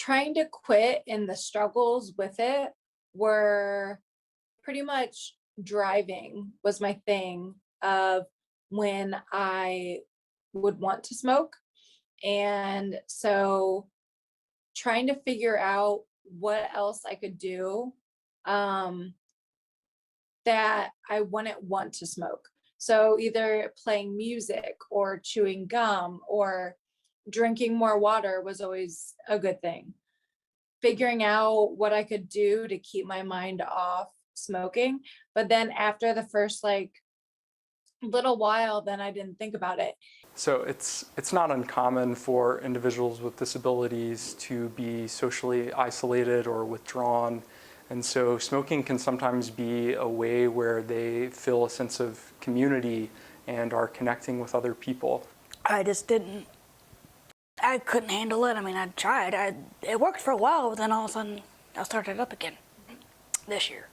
trying to quit and the struggles with it were pretty much driving was my thing of when I would want to smoke. And so trying to figure out what else I could do um, that I wouldn't want to smoke. So either playing music or chewing gum or drinking more water was always a good thing. Figuring out what I could do to keep my mind off smoking. But then after the first like little while, then I didn't think about it. So it's not uncommon for individuals with disabilities to be socially isolated or withdrawn. And so smoking can sometimes be a way where they feel a sense of community and are connecting with other people. I just didn't, I couldn't handle it. I mean, I tried. It worked for a while, but then all of a sudden I started up again this year.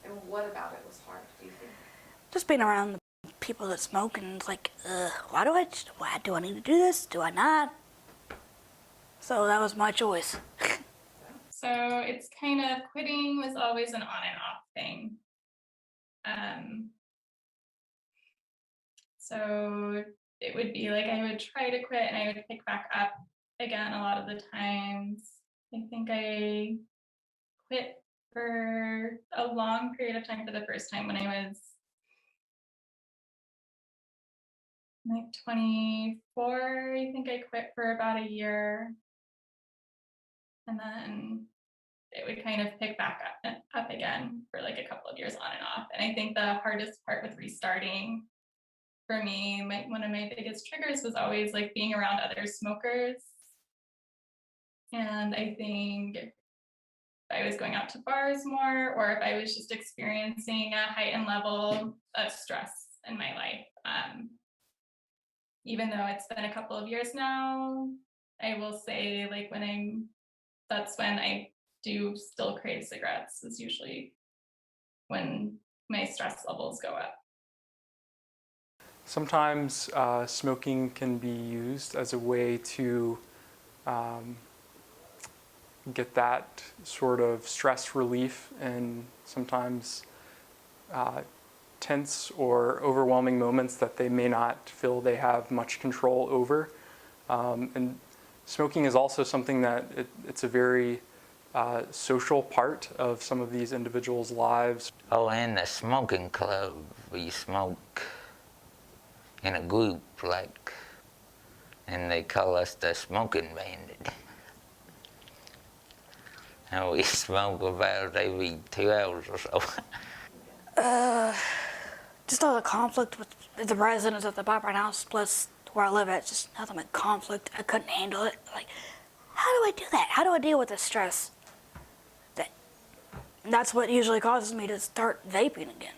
And what about it was hard, do you think? Just being around the people that smoke, and it's like, why do I need to do this? Do I not? So that was my choice. So it's kind of, quitting was always an on and off thing. So it would be like I would try to quit and I would pick back up again a lot of the times. I think I quit for a long period of time for the first time when I was like 24. I think I quit for about a year. And then it would kind of pick back up again for like a couple of years on and off. And I think the hardest part with restarting for me, one of my biggest triggers was always like being around other smokers. And I think if I was going out to bars more, or if I was just experiencing a heightened level of stress in my life, even though it's been a couple of years now, I will say like that's when I do still crave cigarettes, is usually when my stress levels go up. Sometimes smoking can be used as a way to get that sort of stress relief in sometimes tense or overwhelming moments that they may not feel they have much control over. And smoking is also something that it's a very social part of some of these individuals' lives. Oh, in the smoking club, we smoke in a group, like, and they call us the smoking bandit. And we smoke about every 2 hours or so. Just all the conflict with the residents of the Byron House, plus where I live at, just nothing but conflict. I couldn't handle it. Like, how do I do that? How do I deal with the stress? That's what usually causes me to start vaping again.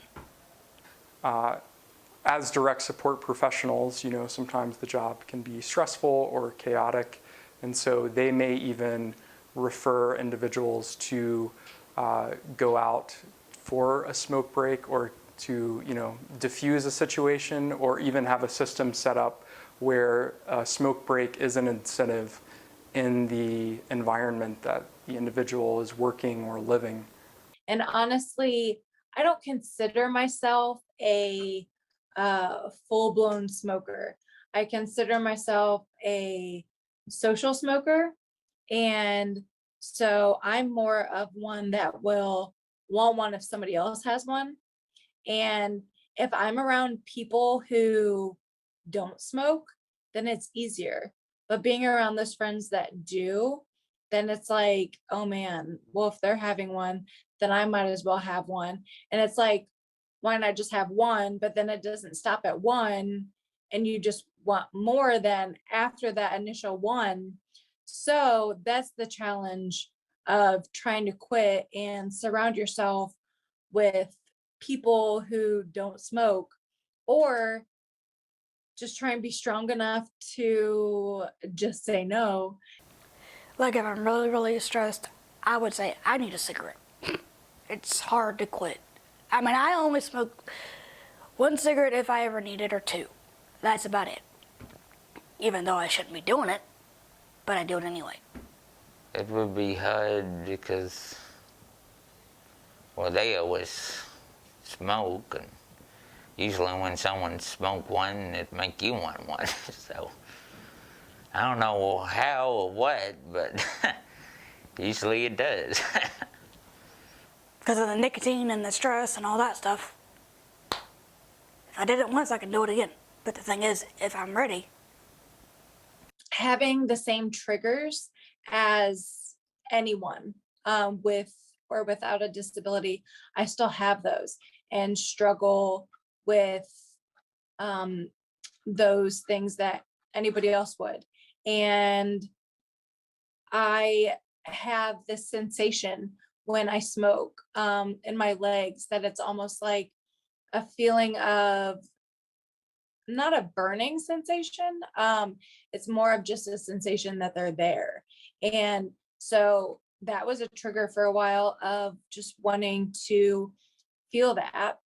As direct support professionals, you know, sometimes the job can be stressful or chaotic, and so they may even refer individuals to go out for a smoke break, or to, you know, diffuse a situation, or even have a system set up where a smoke break is an incentive in the environment that the individual is working or living. And honestly, I don't consider myself a full-blown smoker. I consider myself a social smoker. And so I'm more of one that will want one if somebody else has one. And if I'm around people who don't smoke, then it's easier. But being around those friends that do, then it's like, oh man, well, if they're having one, then I might as well have one. And it's like, why not just have one? But then it doesn't stop at one, and you just want more than after that initial one. So that's the challenge of trying to quit and surround yourself with people who don't smoke, or just try and be strong enough to just say no. Like if I'm really, really stressed, I would say I need a cigarette. It's hard to quit. I mean, I only smoke one cigarette if I ever need it, or two. That's about it. Even though I shouldn't be doing it, but I do it anyway. it would be hard because, well, they always smoke, and usually when someone smoke one, it make you want one. So I don't know how or what, but usually it does. Because of the nicotine and the stress and all that stuff. If I did it once, I can do it again. But the thing is, if I'm ready, Having the same triggers as anyone with or without a disability, I still have those and struggle with those things that anybody else would. And I have this sensation when I smoke in my legs that it's almost like a feeling of not a burning sensation. It's more of just a sensation that they're there. And so that was a trigger for a while of just wanting to feel that.